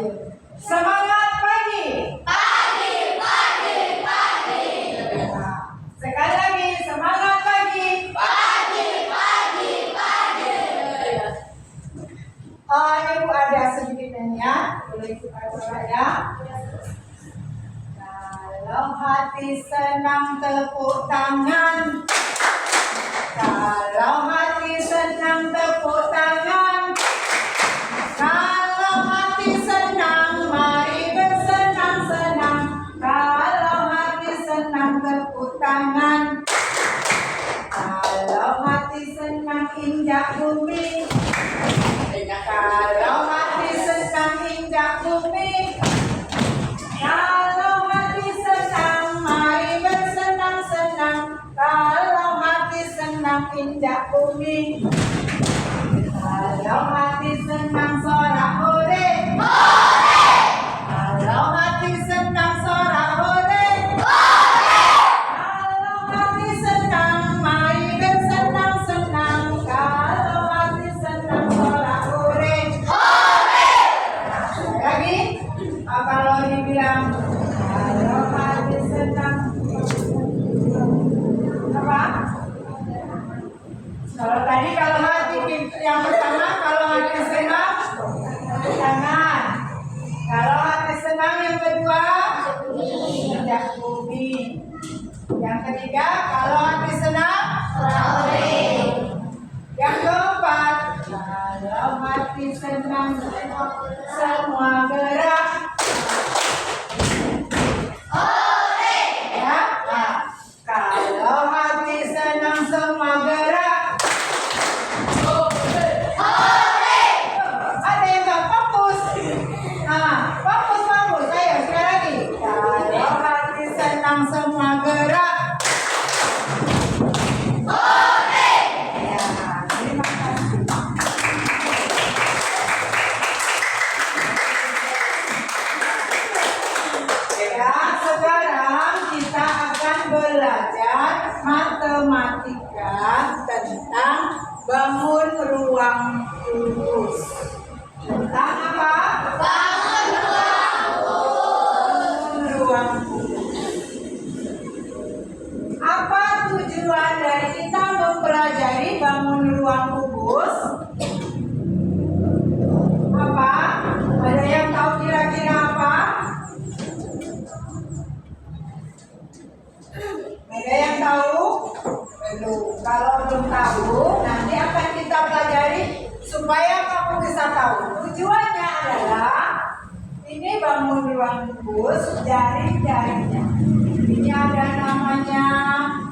Ayo. Semangat pagi. Pagi, pagi, pagi. Nah, sekali lagi semangat pagi. Pagi, pagi, pagi. Ibu ada sedikit nanya, boleh kita coba ya. Kalau hati senang tepuk tangan. Kalau hati senang tepuk tangan. Kalau hati senang mari bersenang-senang. Kalau hati senang tepuk tangan. Kalau hati senang injak bumi. Kalau hati senang injak bumi. Kalau hati senang mari bersenang-senang. Kalau hati senang injak bumi. Kalau hati senang sorak hore. Hore, Kalau hati senang sorak hore. hore. Kalau hati senang mari bersenang-senang. Kalau hati senang sorak hore. Hore, Lagi, kalau dibilang kalau hati senang apa? Kalau hati yang pertama, kalau hati senang tangan. Kalau hati senang yang kedua injak bumi. Yang ketiga, kalau hati senang hore. yang keempat, kalau hati senang semua gerak. Hore, Ya, nah, kalau hati senang semua gerak. hore. Ada yang nggak fokus. Nah, fokus. Ayo sekali lagi. Kalau hati senang semua gerak. Hore. Ya, terima kasih. Ya, sekarang kita akan belajar matematika tentang bangun ruang kubus. Tentang apa? Bangun ruang Bangun ruang kubus. Apa tujuan dari kita mempelajari bangun ruang kubus? Apa? Ada yang tahu kira-kira apa? Ada yang tahu? Belum. Kalau belum tahu, nanti akan kita pelajari supaya kamu bisa tahu. Tujuannya adalah ini bangun ruang kubus, jaring-jaringnya. Ini ada namanya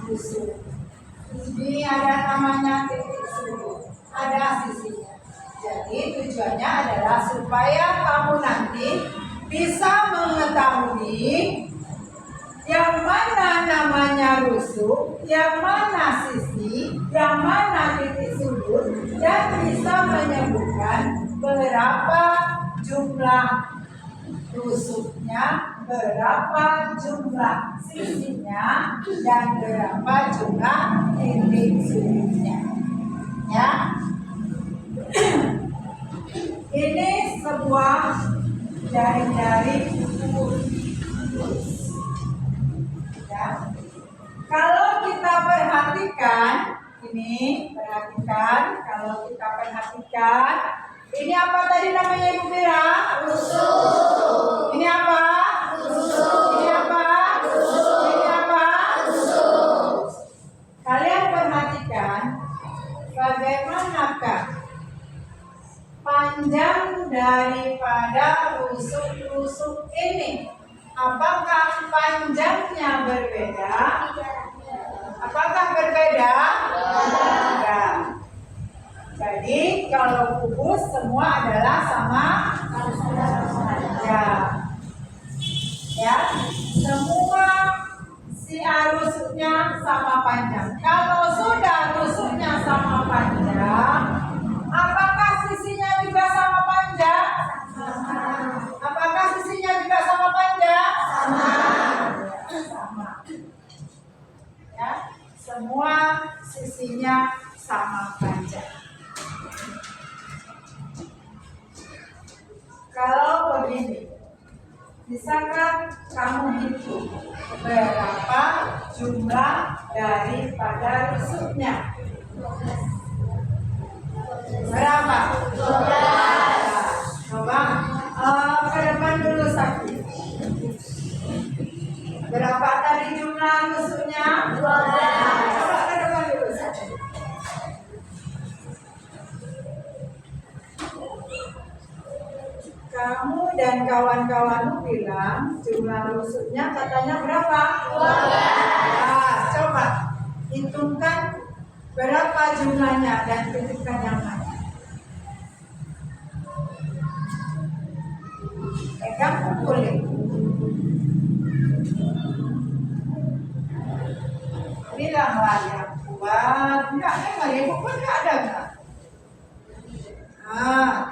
busuk. Ini ada namanya titik sudut. Ada sisinya. Jadi tujuannya adalah supaya kamu nanti bisa mengetahui yang mana namanya rusuk, yang mana sisi, yang mana titik sudut, dan bisa menyebutkan berapa jumlah rusuknya, berapa jumlah sisinya, dan berapa jumlah titik sudutnya. Ya, ini sebuah jaring-jaring kubus. Ya. Kalau kita perhatikan, kalau kita perhatikan, ini apa tadi namanya Ibu Mira? Rusuk. Ini apa? Rusuk. Ini apa? Rusuk. Ini apa? Rusuk. Kalian perhatikan, bagaimanakah panjang daripada rusuk-rusuk ini? Apakah panjangnya berbeda? Apakah berbeda? Tidak. Jadi kalau kubus semua adalah sama ya. Semua rusuknya sama panjang. Kalau sudah rusuknya sama panjang, apakah sisinya juga sama panjang? Apakah sisinya juga sama panjang? Sama. Ya, semua sisinya sama panjang. Kalau begini. Bisakah kamu hitung berapa jumlah daripada rusuknya? Berapa? 12. Coba ke depan dulu Sakti. Berapa tadi jumlah rusuknya? 12. Coba ke depan dulu Sakti. Kamu dan kawan-kawanmu bilang jumlah rusuknya katanya berapa? 12. Nah, coba hitungkan berapa jumlahnya dan titikkan yang mana. Pegang kulit. Bilanglah yang kuat. Enggak, memang ibu pun enggak ada enggak?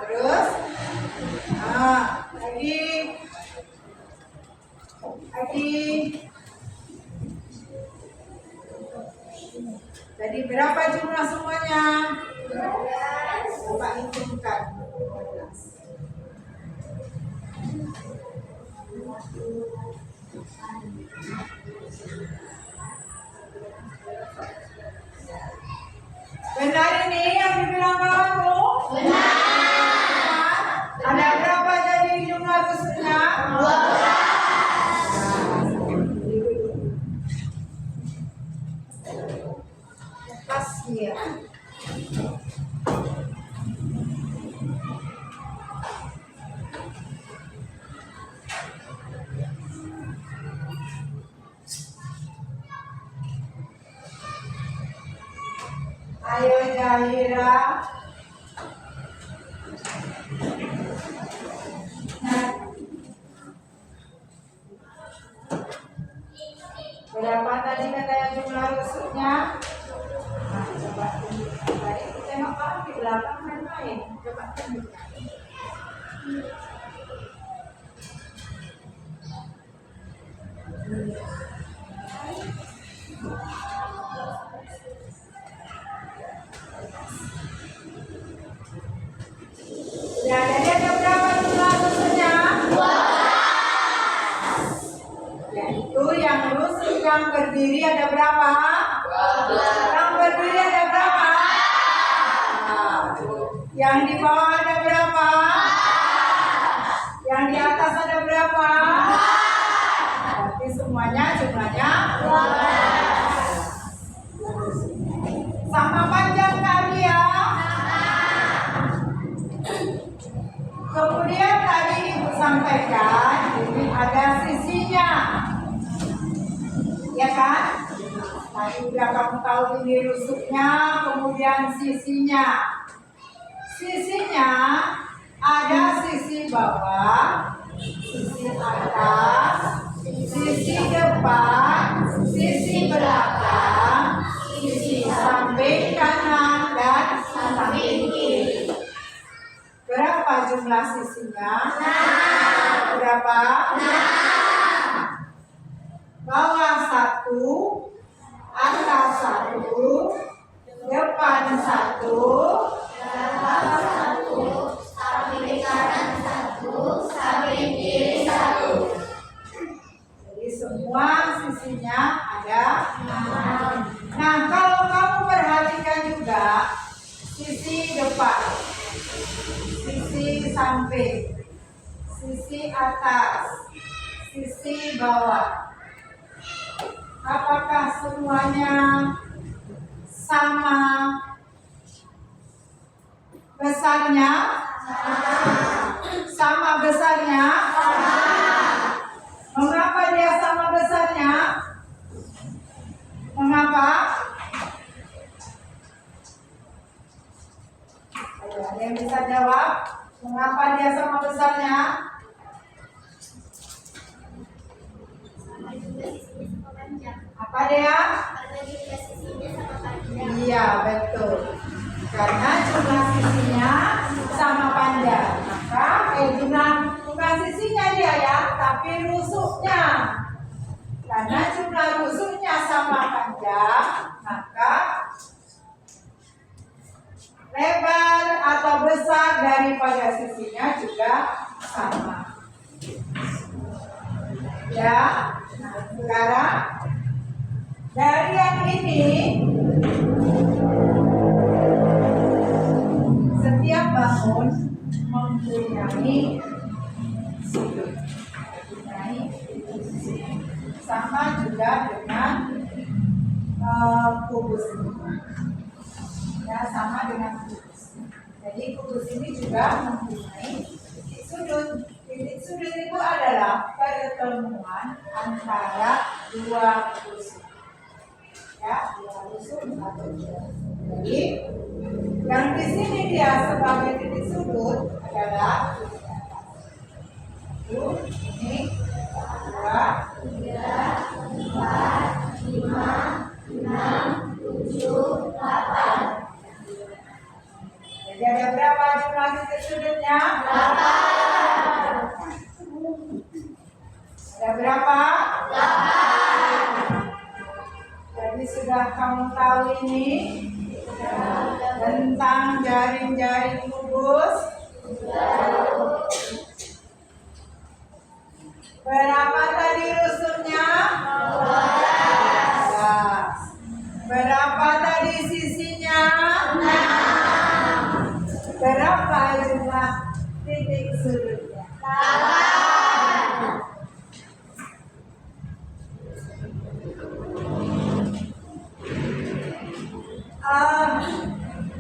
Terus lagi. Jadi berapa jumlah semuanya? 12. Coba hitungkan. 12. Benar ini yang dibilang kawanmu? Benar. Ada berapa jadi jumlah rusuknya? 12. Ya. Ayo Jahira. Berapa tadi katanya jumlah rusuknya? Coba tengok orang di belakang main. Coba tunjukkan. Ya, jadi ada berapa jumlah rusuknya? 12. Yaitu yang rusuk yang berdiri ada berapa? 12. Yang berdiri ada berapa? Yang di bawah ada berapa? Yang di atas ada berapa? Berarti semuanya jumlahnya 12. Sama panjang kali ya? Kemudian tadi Ibu sampaikan ini ada sisinya, ya kan? Tadi udah kamu tahu ini rusuknya, kemudian sisinya. Sisinya ada sisi bawah, sisi atas, sisi depan, sisi belakang, sisi samping kanan dan samping kiri. Berapa jumlah sisinya? 6. Berapa? 6. Bawah 1, atas 1, depan 1, belakang 1, samping kanan 1, samping kiri 1. Jadi semua sisinya ada 6. Nah, kalau kamu perhatikan juga sisi depan, sisi samping, sisi atas, sisi bawah. Apakah semuanya sama besarnya? Sama besarnya? Mengapa dia sama besarnya? Mengapa? Ada yang bisa jawab? Mengapa dia sama besarnya? Apa dia? Iya, betul. Karena jumlah sisinya sama panjang. Maka bukan sisinya dia ya, tapi rusuknya. Karena jumlah rusuknya sama panjang, maka lebar atau besar daripada sisinya juga sama. Ya. Nah, sekarang dari yang ini setiap bangun mempunyai sudut. Sama juga dengan kubus ini. Ya, sama dengan kubus. Jadi kubus ini juga mempunyai titik sudut. Titik sudut itu adalah pertemuan antara dua rusuk. Ya, dua rusuk atau dua. Jadi yang di sini dia sebagai titik sudut adalah ini 2, 3, 4, 5, 6, 7, 8. Jadi ada berapa jumlah titik sudutnya? 8. Ada berapa? 8. Jadi sudah kamu tahu ini tentang jaring-jaring kubus. Berapa tadi rusuknya? 12. Berapa tadi sisinya? 6. Berapa jumlah titik sudutnya? 8.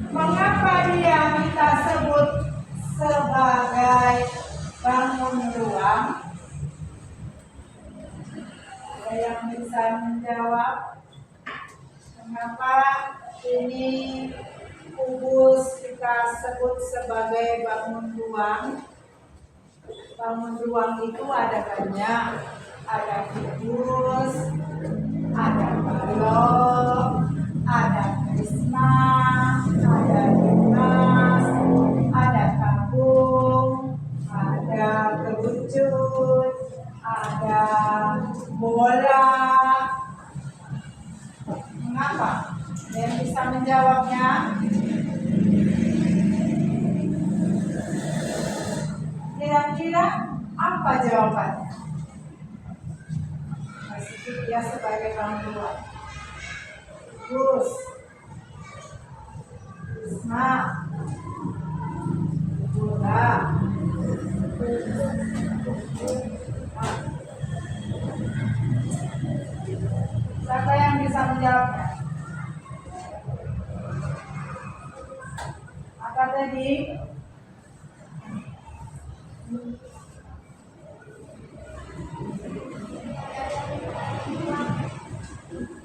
Mengapa dia kita sebut sebagai bangun ruang? Ada yang bisa menjawab? Mengapa ini kubus kita sebut sebagai bangun ruang? Bangun ruang itu ada banyak. Ada kubus, ada balok, ada prisma, ada gelas, ada tabung, ada kerucut, ada bola. Mengapa? Ada yang bisa menjawabnya? Kira-kira apa jawabannya? Masih dia sebagai bangun ruang. Terus, prisma, bola. Siapa yang bisa menjawabnya? Apa tadi?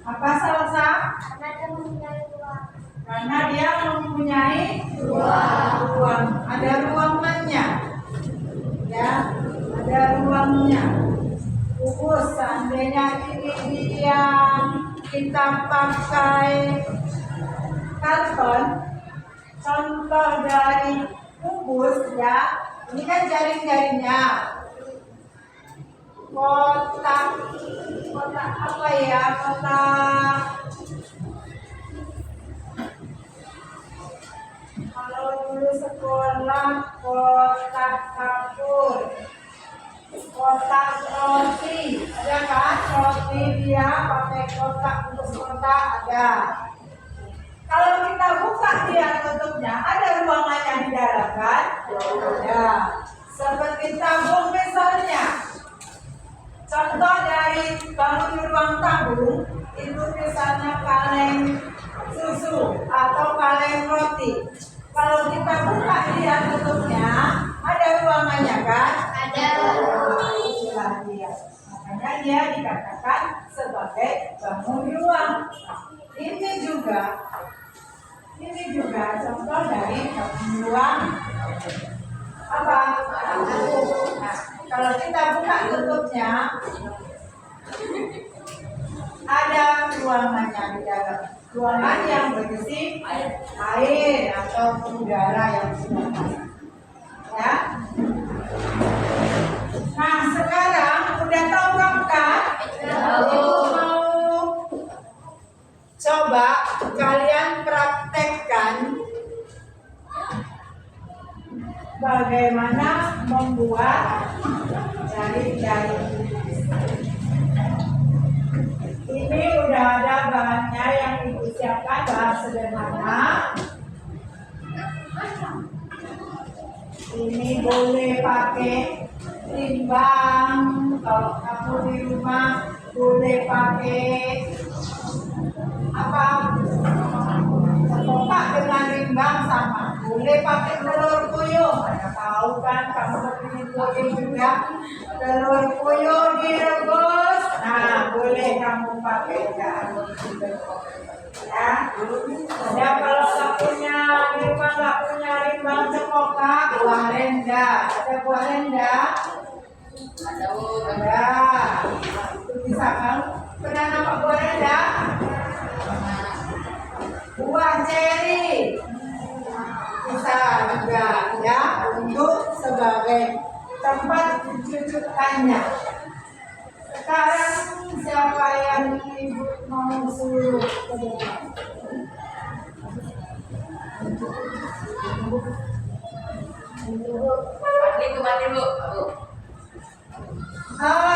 Apa Salsa? Karena dia mempunyai ruang. Ada ruangannya. Ya, ada ruangnya. Kubus seandainya ini dia kita pakai karton, contoh dari kubus ya, ini kan jaring-jaringnya. Kotak apa ya? Kotak, kalau dulu sekolah kotak kapur, kotak roti, ada kan? Roti dia pakai kotak untuk kotak ada. Kalau kita buka dia tutupnya, ada ruangannya di dalam kan? Ada. Seperti tabung misalnya. Contoh dari bangun ruang tabung itu misalnya kaleng susu atau kaleng roti. Kalau kita buka dia tutupnya, ada ruangannya kan? Ada. Itulah dia. Makanya dia dikatakan sebagai bangun ruang. Ini juga contoh dari bangun ruang. Apa? Nah, kalau kita buka tutupnya, ada ruangannya di dalam. Ruangan yang berisi air atau udara yang sudah panas. Ya. Nah, sekarang udah tahu kan? Mau coba kalian praktekkan bagaimana membuat jaring-jaring. persiapkan bahan sederhana. Ini boleh pakai timbang, kalau kamu di rumah boleh pakai apa? Kotak dengan timbang sama. Boleh pakai telur puyuh. Ada tahu kan kamu ingin puyuh juga. Telur puyuh direbus. Nah, boleh kamu pakai ya. Ya kalau nggak punya di rumah nggak punya timbang cempoka, buah renda. Ada buah renda? Ada. Itu bisa kan? Pernah nampak buah renda? Buah ceri bisa juga ya untuk sebagai tempat cucukannya. Sekarang siapa yang ibu mau suruh ke depan?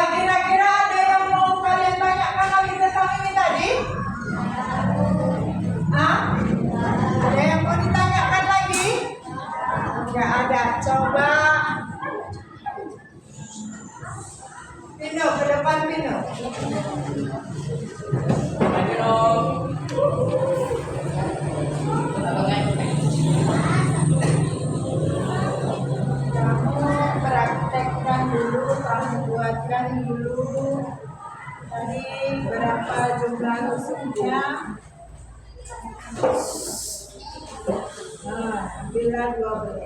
Kira-kira ada yang mau kalian tanyakan lagi tentang ini tadi? Ada yang mau ditanyakan lagi? Enggak ada. Coba Pino ke depan Pino. Kamu praktekkan dulu, kamu buatkan dulu. Tadi berapa jumlah tusuknya? Bila 12.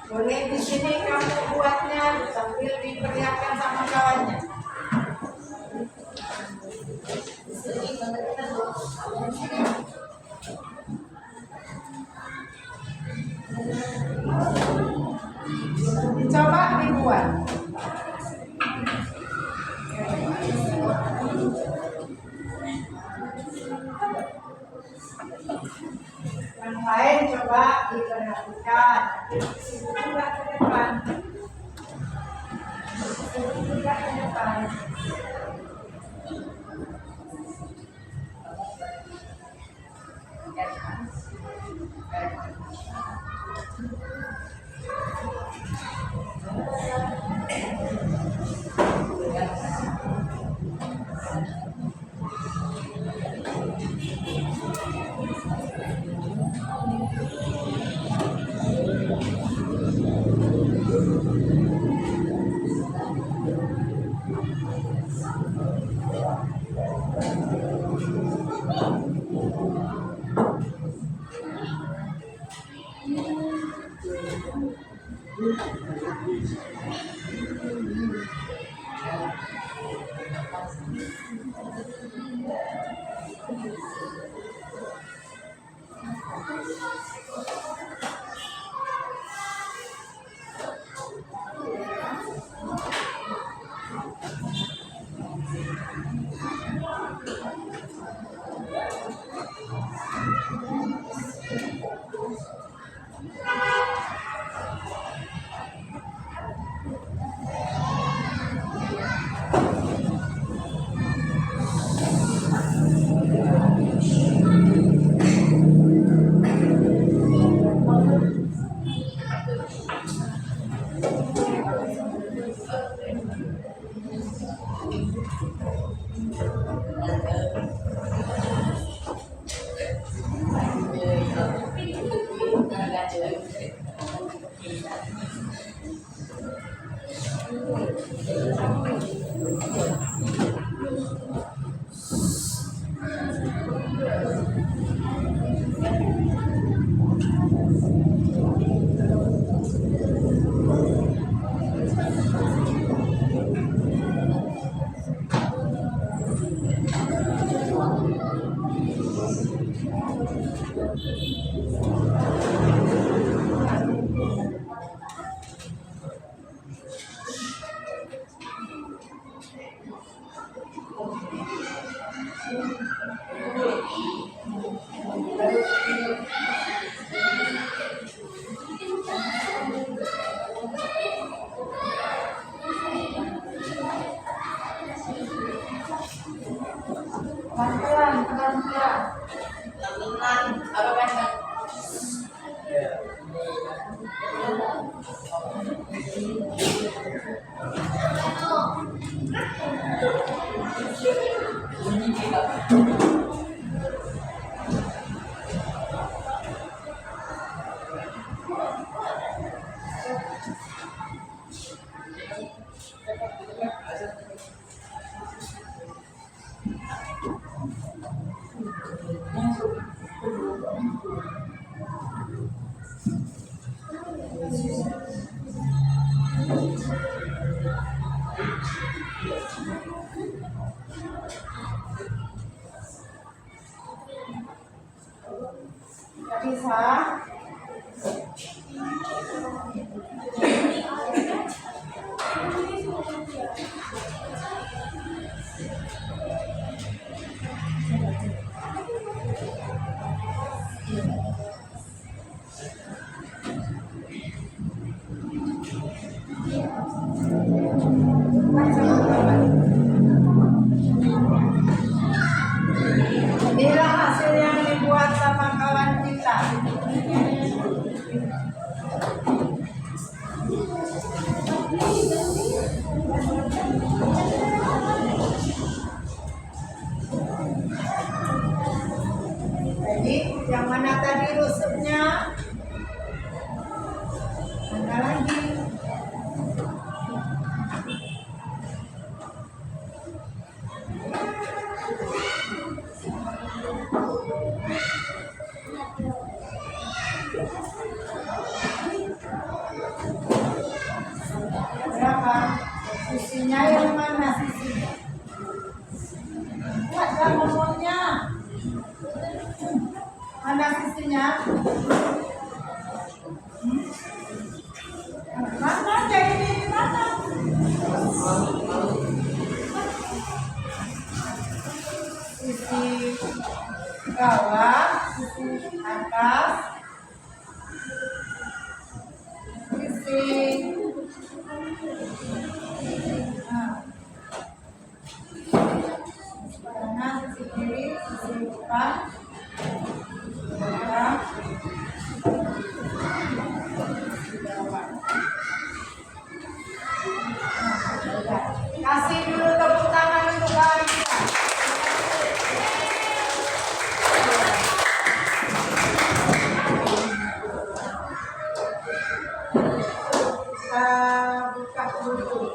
Boleh di sini kamu buatnya sambil diperlihatkan sama kawannya. Coba dibuat. Yang lain coba diperhatikan. Juga ke depan. Juga ke depan. terpisah. Inilah hasil yang dibuat sama kawan kita. Jadi yang mana tadi rusuknya? Mana lagi? Berapa? Sisinya yang mana sisinya? Buatlah nomornya. Mana sisinya? Mana jadi di mana? Sisi bawah, sisi atas, sisi kanan, sisi kiri, sisi depan, belakang, bawah. Kasih dulu tepuk tangan untuk kawan kita. Buka dulu.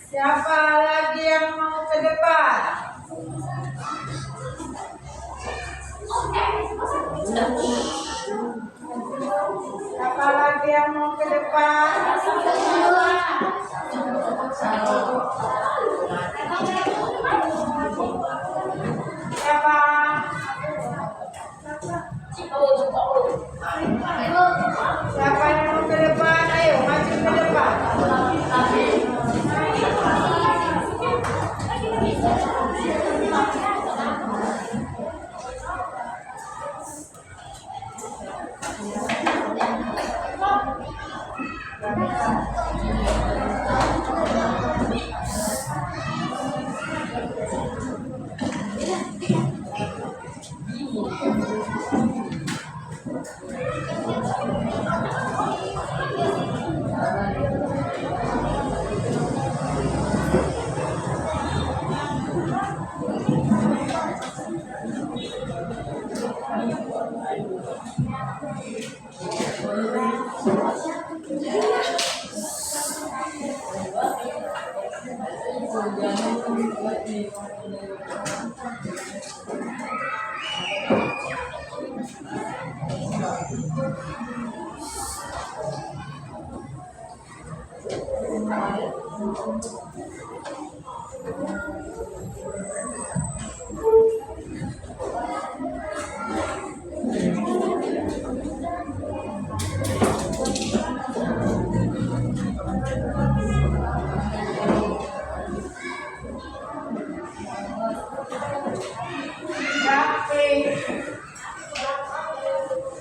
Siapa lagi yang mau ke depan? Siapa lagi yang mau ke depan? Siapa? Siapa yang mau ke depan? Ayo maju ke depan.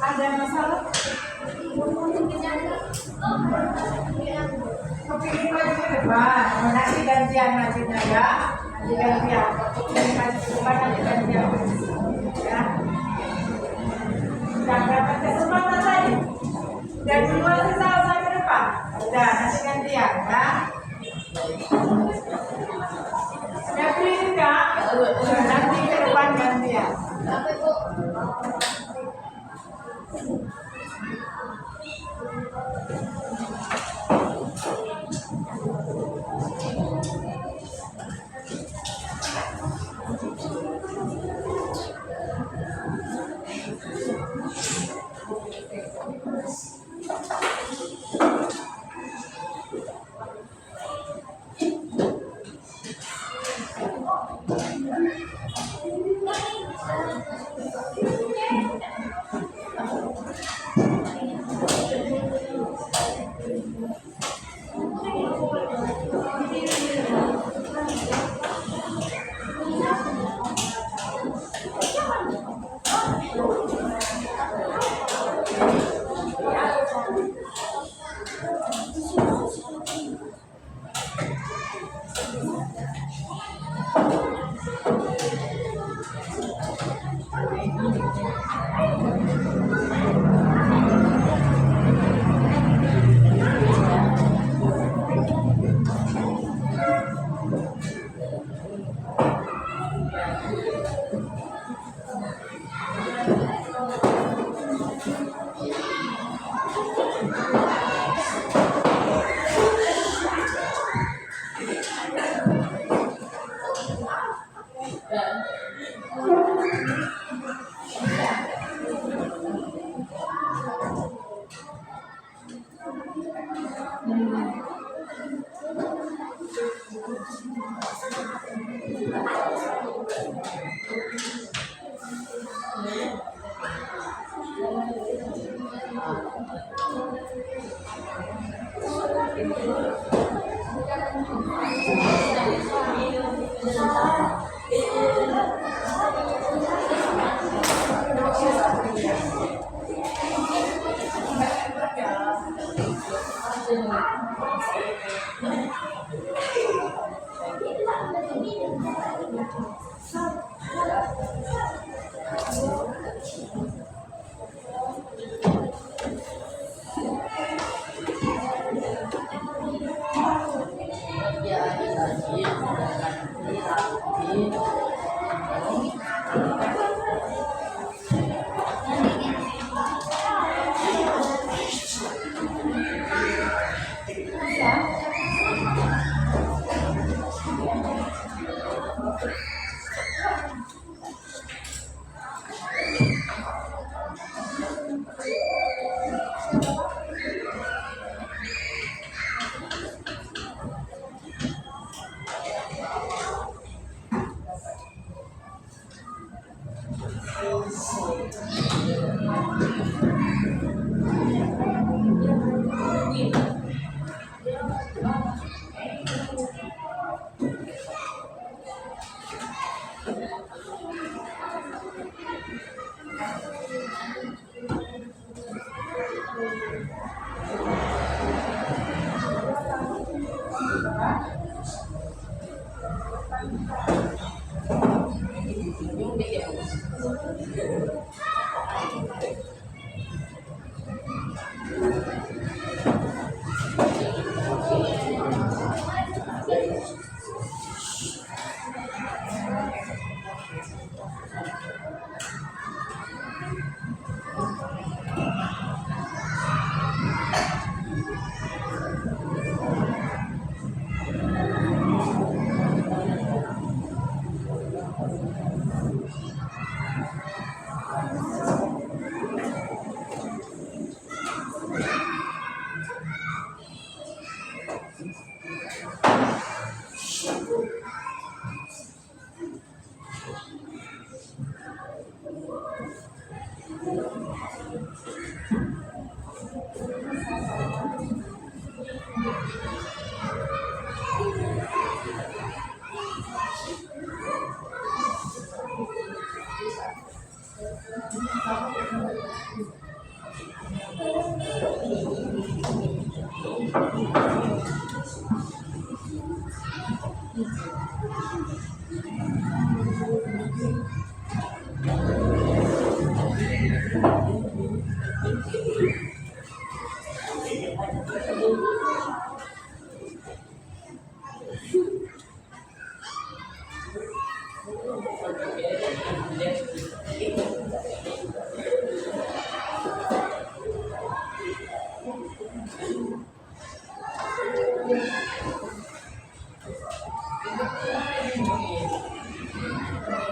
Ada masalah? Kepingin maju ke depan, nanti gantian majunya ya. Nanti gantian. Kepingin maju ke depan, nanti gantian. Ya. Sudah dapat kesempatan tadi. Dan semua selesai ke depan. Sudah, nanti gantian ya. Sudah pilih enggak? Nanti ke depan gantian.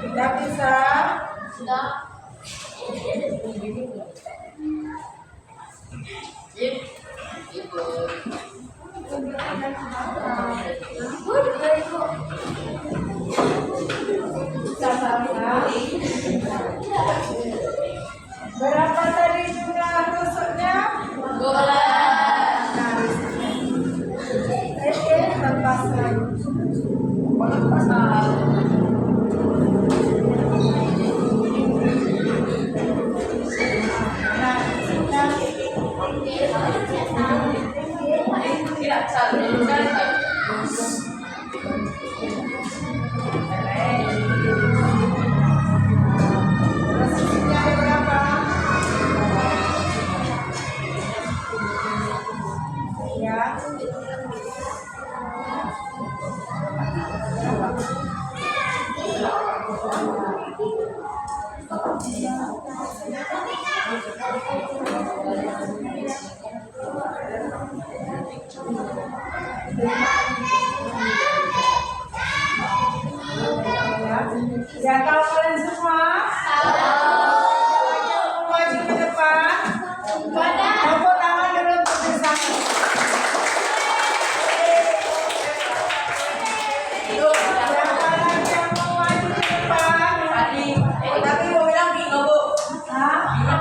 Sudah bisa? Sudah. Berapa tadi jumlah tusuknya? 12. Lepas lagi. Posisinya ada berapa? Tahu kalian semua? Lagi yang mau maju ke depan? Tepuk tangan dulu untuk bersama. Siapa lagi yang mau maju ke depan? Tapi mau bilang di nggak bu? Hah? Ya,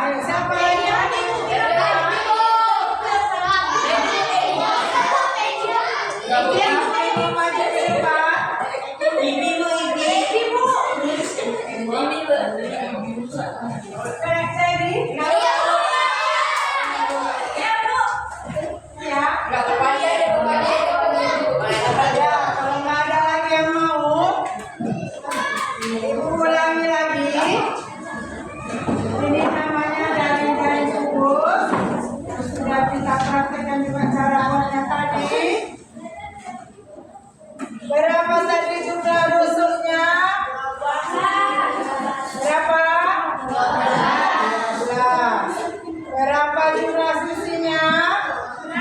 ayo siapa lagi? Yang mau maju ke depan? Jadi, ya. Ya, kalau nggak ada lagi yang mau, ibu ulangi lagi. Ini namanya jaring-jaring kubus. Sudah kita praktekkan juga cara buatnya tadi. Berapa tadi jumlah rusuknya? Berapa? 12. Berapa jumlah sisinya? 6.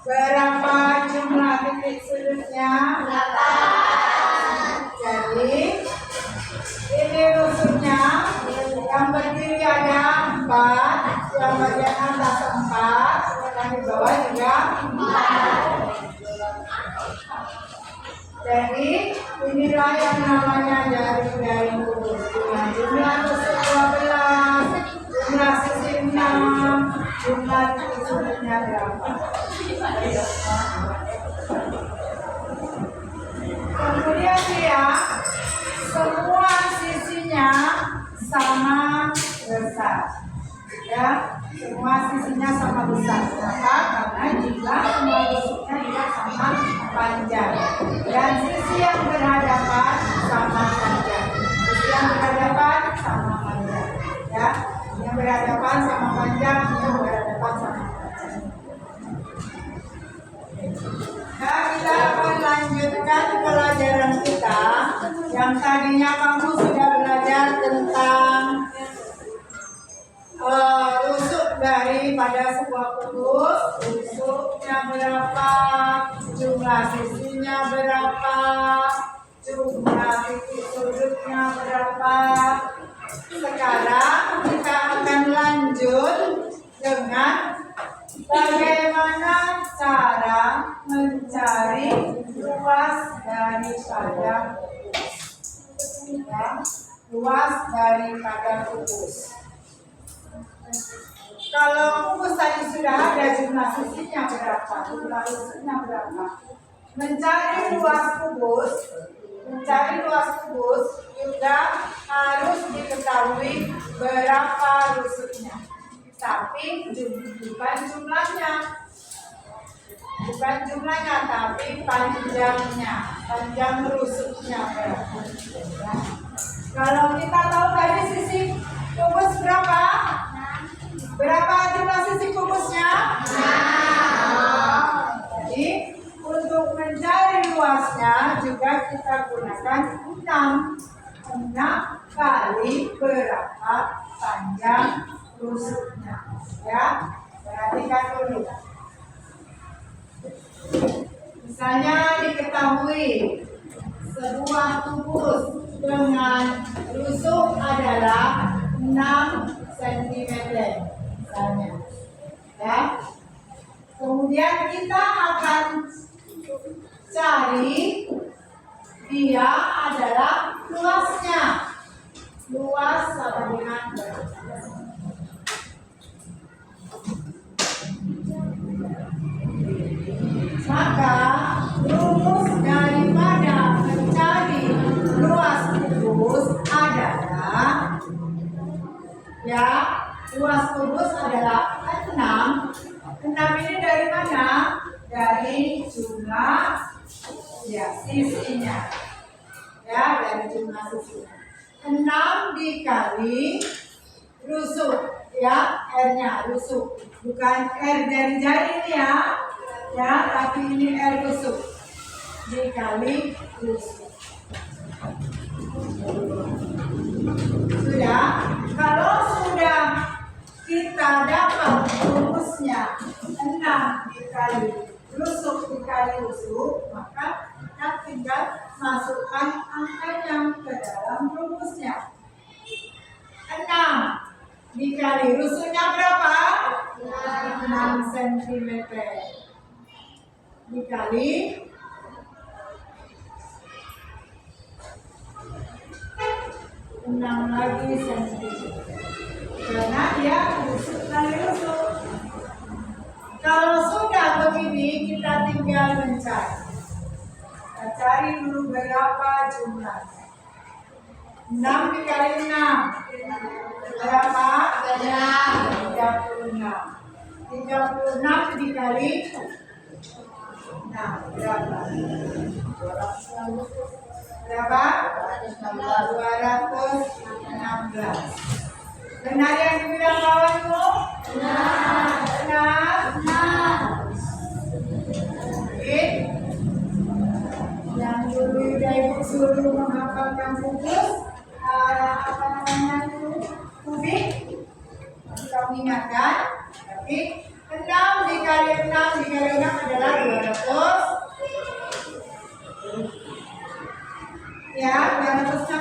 Berapa jumlah titik sudutnya? 8. Jadi ini rusuknya. Yang berdiri ada 4, yang bagian atas 4, yang di bawah juga 4. Jadi inilah yang namanya jaring-jaring kubus. Dengan jumlah rusuk 12, jumlah sisi 6, jumlah titik sudutnya berapa? Kemudian dia semua sisinya sama besar, ya, semua sisinya sama besar. Kenapa? Karena juga semua rusuknya juga sama panjang, dan sisi yang berhadapan sama panjang, sisi yang berhadapan sama panjang, ya, yang berhadapan sama panjang, yang berhadapan sama panjang. Nah, kita akan lanjutkan pelajaran kita yang tadinya kamu sudah belajar tentang rusuk daripada sebuah kubus. Rusuknya berapa, jumlah sisinya berapa, jumlah titik sudutnya berapa. Sekarang kita akan lanjut dengan bagaimana cara mencari luas daripada kubus, ya, luas daripada kubus. Kalau kubus tadi sudah ada jumlah sisinya berapa, jumlah rusuknya berapa. Mencari luas kubus juga harus diketahui berapa rusuknya. Tapi bukan jumlahnya, tapi panjangnya, panjang rusuknya berapa. Ya. Kalau kita tahu tadi sisi kubus berapa? Berapa jumlah sisi kubusnya? Jadi untuk mencari luasnya juga kita gunakan 6 kali berapa panjang rusuknya, ya. Perhatikan dulu. Misalnya diketahui sebuah kubus dengan rusuk adalah 6 cm, misalnya, ya. Kemudian kita akan cari dia adalah luasnya. Luas sama dengan berapa? Maka rumus daripada mencari luas kubus adalah, ya, luas kubus adalah 6. 6 ini dari mana? Dari jumlah, ya, sisinya, ya, dari jumlah sisinya. 6 dikali rusuk, ya, R-nya rusuk, bukan R dari jari ini, ya, tapi ini R rusuk dikali rusuk. Sudah. Kalau sudah kita dapat rumusnya 6 dikali rusuk dikali rusuk, maka kita tinggal masukkan angkanya ke dalam rumusnya. 6 dikali rusuknya berapa? 6 cm dikali 6 lagi cm, karena dia rusuk kali rusuk. Kalau sudah begini, kita tinggal mencari. Kita cari dulu berapa jumlahnya. 6 dikali 6 berapa? 36. 36 dikali 6 berapa? Berapa? 216. Benar yang dibilang kawanmu? Benar. Oke. Yang dulu udah ibu suruh menghafalkan kubus, apa namanya itu? Kubik. Kamu ingatkan? Tapi 6 dikali 6 dikali 6 adalah 200. Ya, 216.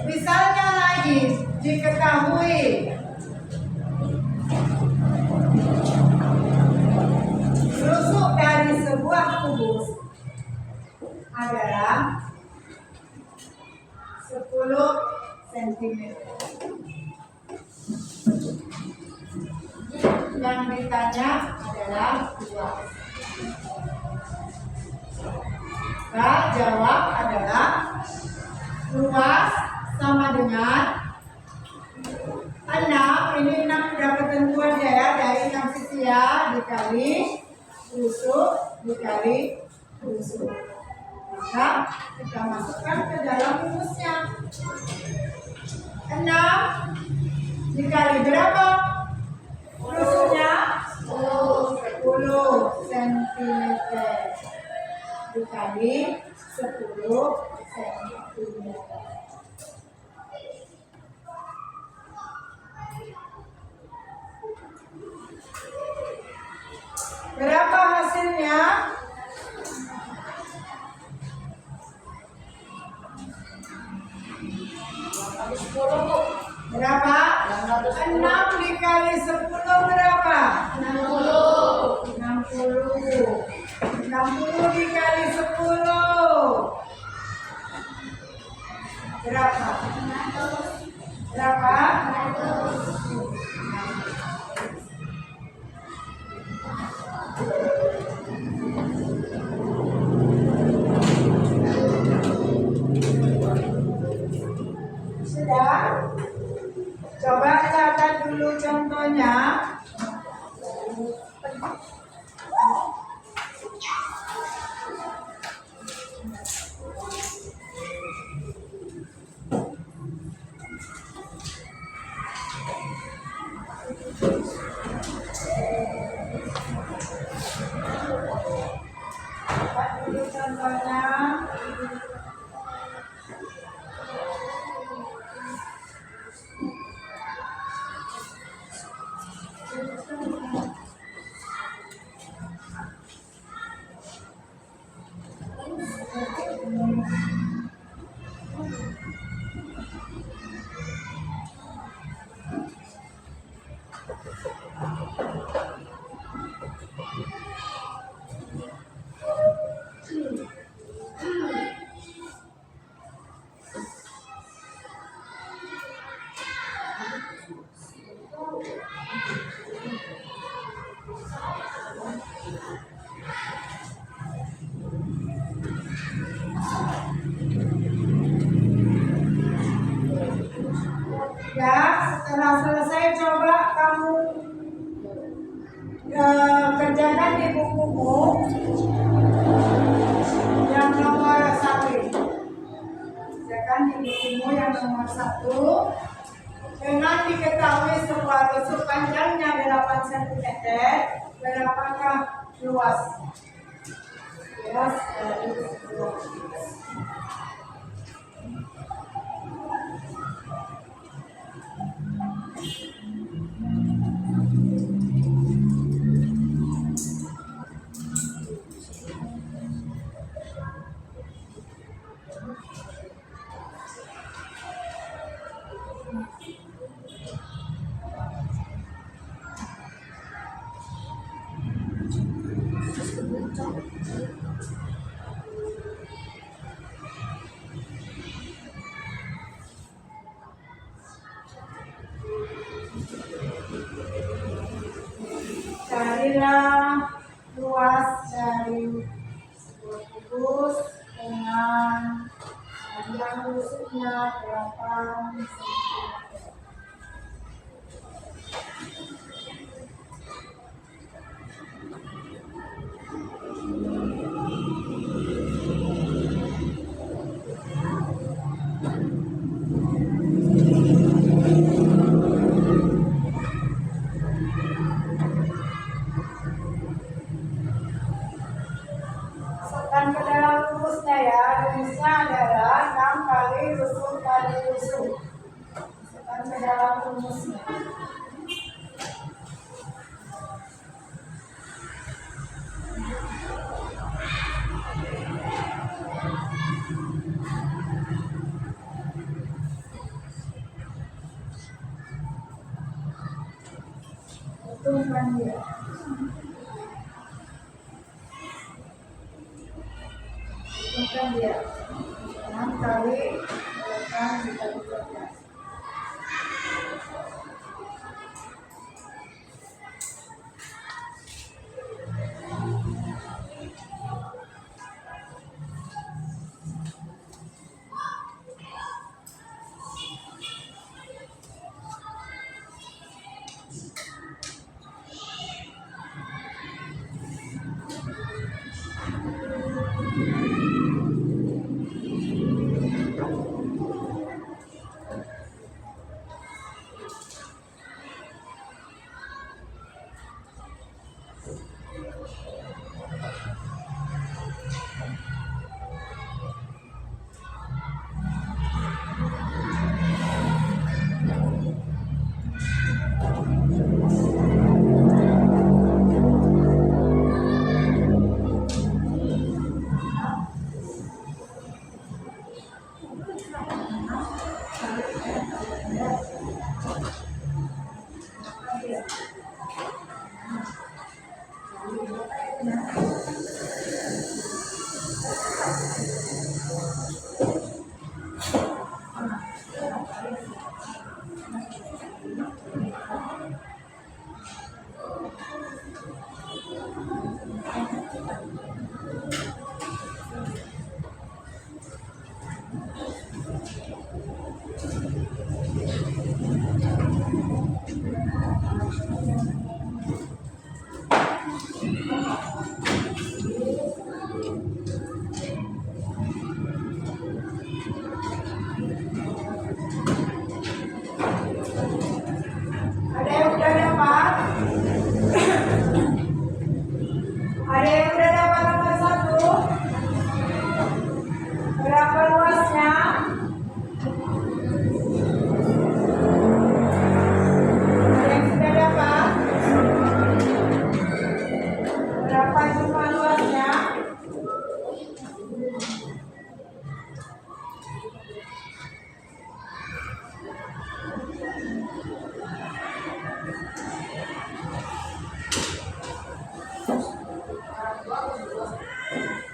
Misalnya lagi diketahui rusuk dari sebuah kubus adalah 10 cm. Yang ditanya adalah luas. Nah, jawab adalah luas sama dengan 6, ini 6 sudah ketentuan ya, dari 6 sisi ya, dikali rusuk dikali rusuk. Maka kita masukkan ke dalam rumusnya. 6 dikali berapa? Rusuknya 10 cm dikali 10 cm. Berapa hasilnya? Berapa? 6 dikali 10 berapa? 60. 60 dikali 10 berapa? Berapa? Sudah? Coba catat dulu contohnya. Catat dulu contohnya. Ya, setelah selesai coba kamu kerjakan di bukumu yang nomor 1. Kerjakan di bukumu yang nomor 1. Dengan diketahui sebuah rusuk panjangnya 8 cm, berapakah luas? Luas dari sebuah. Carilah luas dari sebuah kubus dengan panjang lusuknya 8 cm. Masukkan ke dalam kubusnya ya. Rumusnya adalah 6 kali lusuk kali lusuk. Masukkan ke dalam rumusnya. Hitungkan dia. Hitungkan dia. 6 kali 8 dikali 12.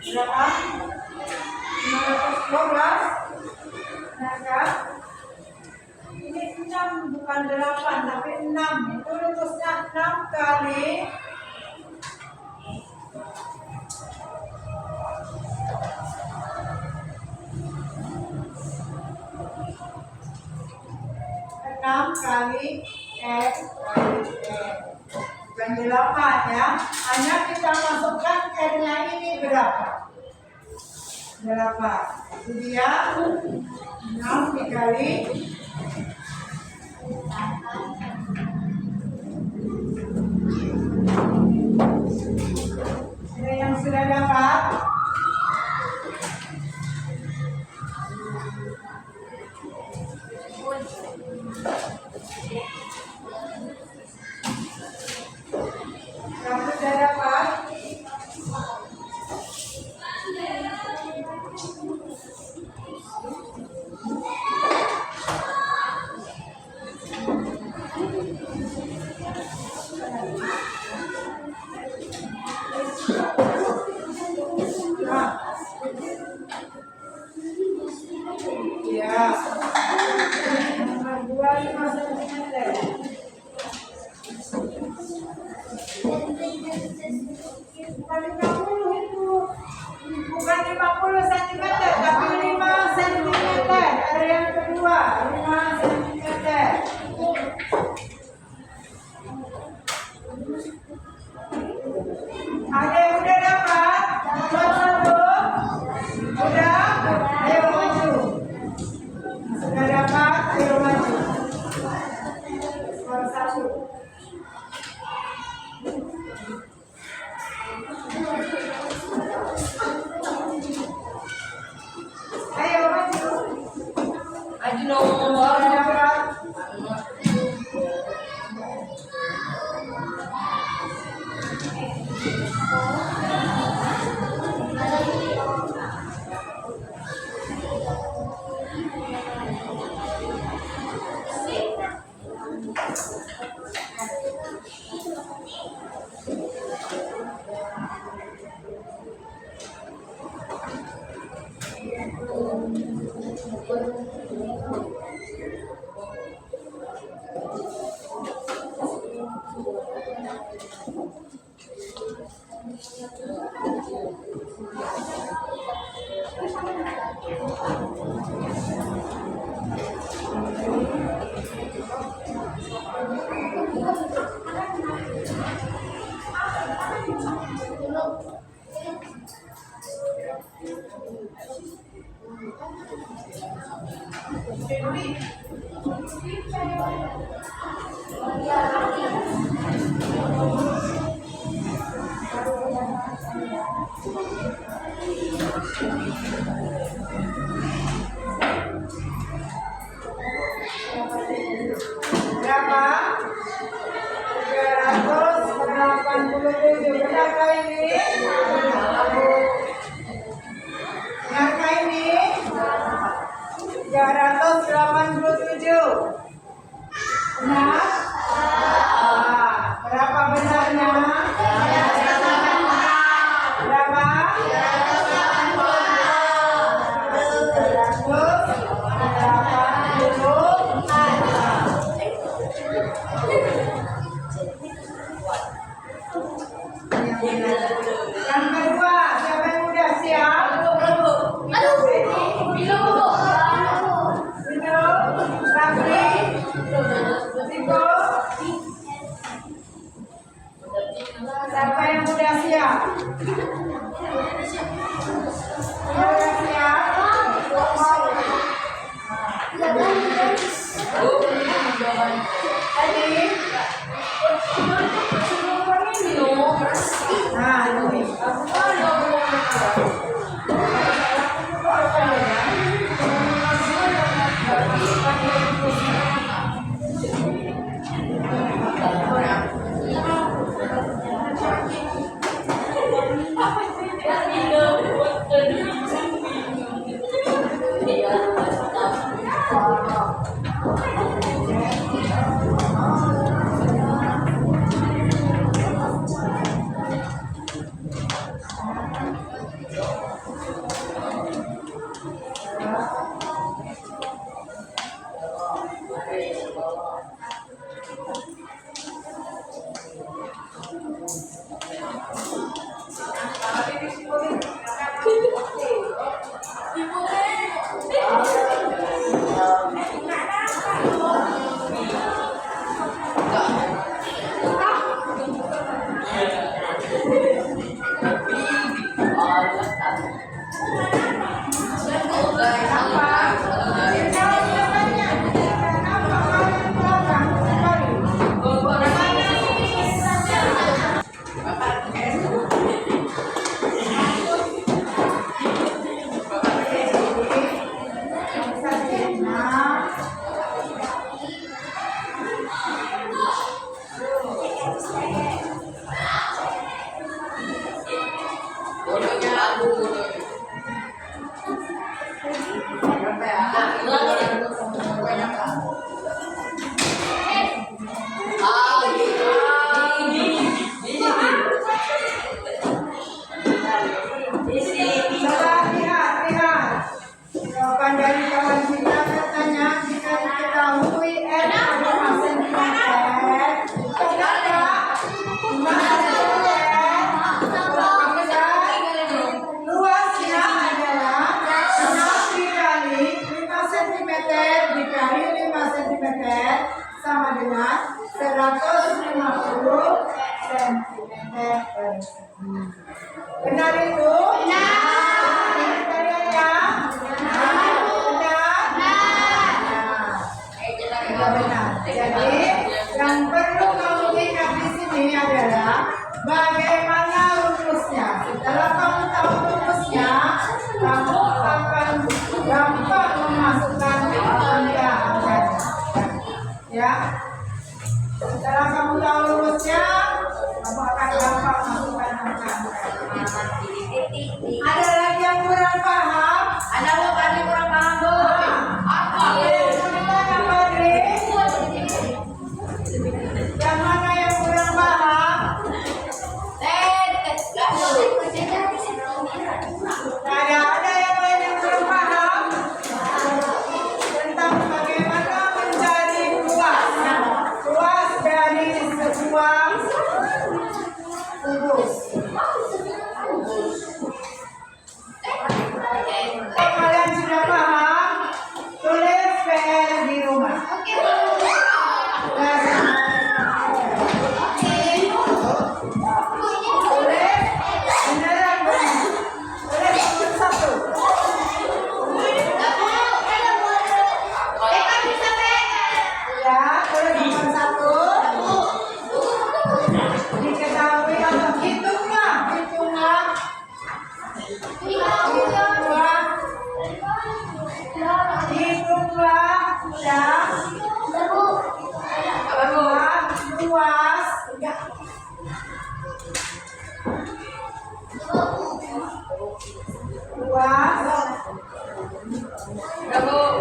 Berapa? 512. Naga. Ini 6 bukan 8 tapi 6. Itu rumusnya 6 kali 6 kali X kali X. Bukan 8 ya. Hanya kita masukkan N-nya ini berapa? Berapa? Itu dia 6 dikali ada yang sudah dapat? Kamu sudah dapat? Bukan 50 itu. Bukan 50 cm, tapi 5 cm. Ada yang kedua, 5 cm. Ada yang udah dapat? Nomor 1. Udah? Ayo maju. Sudah dapat? Ayo maju. Nomor 1. Ayo maju. Maju nomor. Sudah dapat? Berapa? 387. Benarkah ini? Benarkah ini? 387. Benar? Berapa benarnya? Berapa? 380. Yang kedua, siapa yang udah siap? Siapa yang udah siap? Udah siap? Tadi? Nah, ini. 150 cm persegi. Benar itu? Kriterianya? Benar. Jadi yang perlu kamu ingat di sini adalah bagaimana rumusnya. Setelah kamu tahu rumusnya, kamu akan gampang memasukkan angka-angka. Ya. Setelah kamu tahu rumusnya, kamu akan gampang masukkan angka-angka. Ada lagi yang kurang paham? Ada Bu, tadi kurang paham Bu. Apa? Yang mana yang kurang paham? Ada yang lain yang kurang paham tentang bagaimana mencari ruas dari sebuah kubus. Kalau kalian sudah paham, tulis PR di rumah.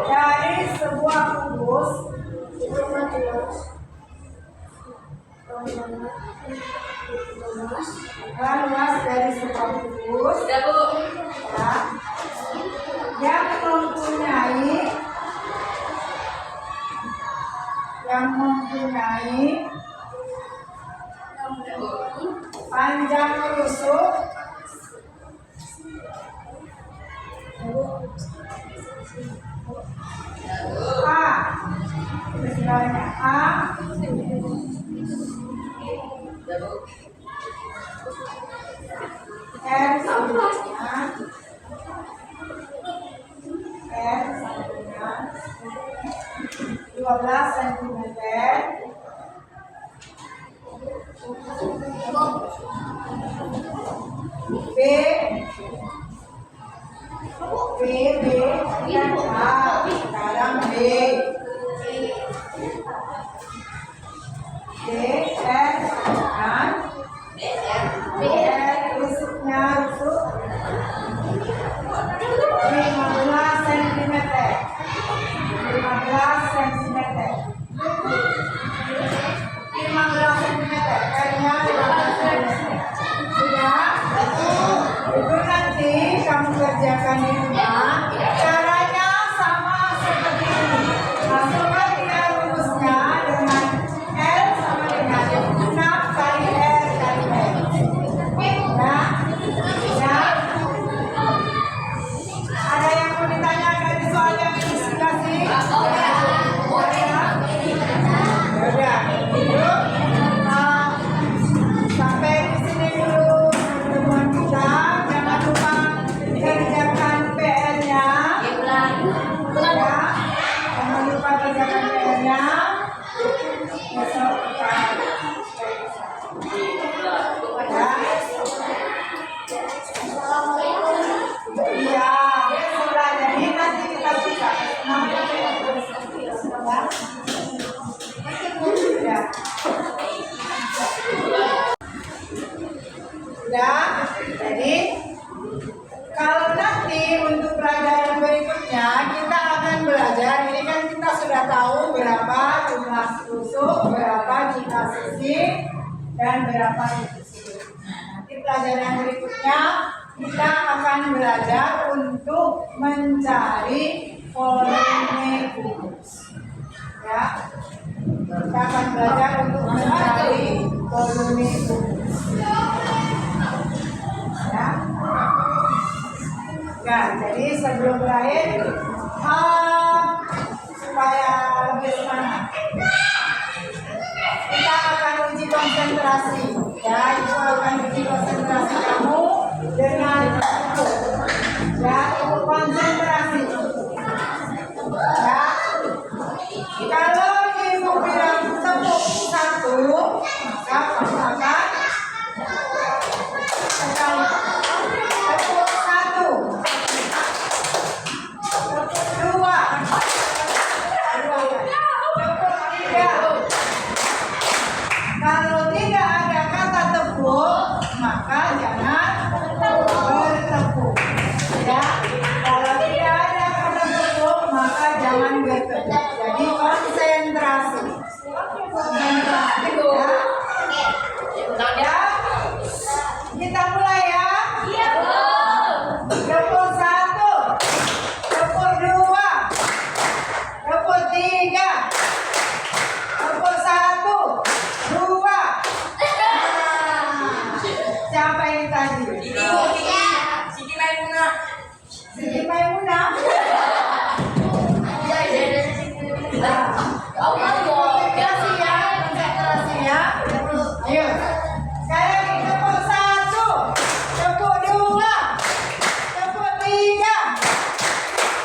Dari sebuah kubus luas dari sebuah kubus ya, yang mempunyai panjang rusuk A R sampingnya 12 cm. B sekarang B R kan B R rusuknya rusuk 15 cm 15 cm kayaknya 15 cm sudah. Itu nanti kamu kerjakan di rumah. Caranya sama seperti ini. Masukkan dia rumusnya dengan L sama dengan 6 kali R kali M. Ya. Ada yang mau ditanyakan di soal yang dikasih? Udah. Sampai di sini dulu pertemuan kita. Jangan lupa kerjakan PR-nya. Ya. Jangan lupa kerjakan PR-nya. Besok kita ya. Iya, sudah. Jadi nanti kita buka. Ya. Ya, jadi kalau nanti untuk pelajaran berikutnya kita akan belajar. Ini kan kita sudah tahu berapa jumlah rusuk, berapa jumlah sisi, dan berapa divisi. Nanti pelajaran berikutnya kita akan belajar untuk mencari volume kubus. Ya, kita akan belajar untuk mencari volume kubus. Ya, jadi sebelum berakhir supaya lebih semangat konsentrasi. Ya, ibu akan uji konsentrasi kamu dengan tepuk. Ya, ibu konsentrasi. Ya, kalau ibu bilang tepuk 1, maka kamu akan sekali tepuk 1, tepuk 2, tepuk 3. Kalau tidak ada kata tepuk, maka jangan bertepuk. Ya, kalau tidak ada kata tepuk, maka jangan bertepuk. Jadi konsentrasi. Konsentrasi. Ya, kita mulai ya. Tepuk 1, tepuk 2, tepuk 3, tepuk 1, 2. Siapa yang tadi? Siti Maimunah. Siti Maimunah. Konsentrasi ya, konsentrasi ya. Ayo. Sekarang kita tepuk 1, tepuk 2, tepuk 3,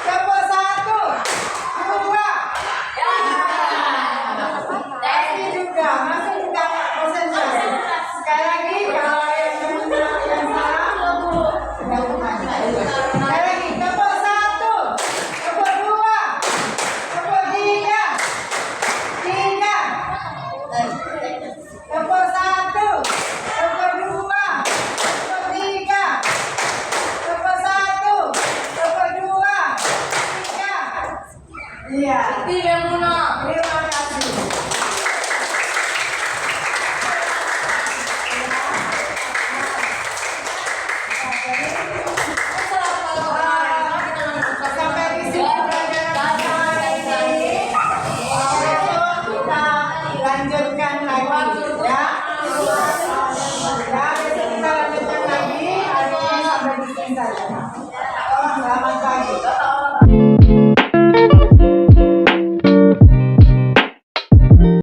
tepuk 1, 2. Masih juga konsentrasi. Sekali lagi kalau yang salah, sudah kembali. Sekali lagi tepuk 1, tepuk 2, tepuk 3, tepuk 1, tepuk 2, tepuk 3, tepuk 1, tepuk 2, 3. Iya. Siti Maimunah. Terima kasih. Sampai di sini pelajaran kita hari ini. Besok kita lanjutkan lagi ya. Ya, besok kita lanjutkan lagi. Hari ini sampai di sini saja.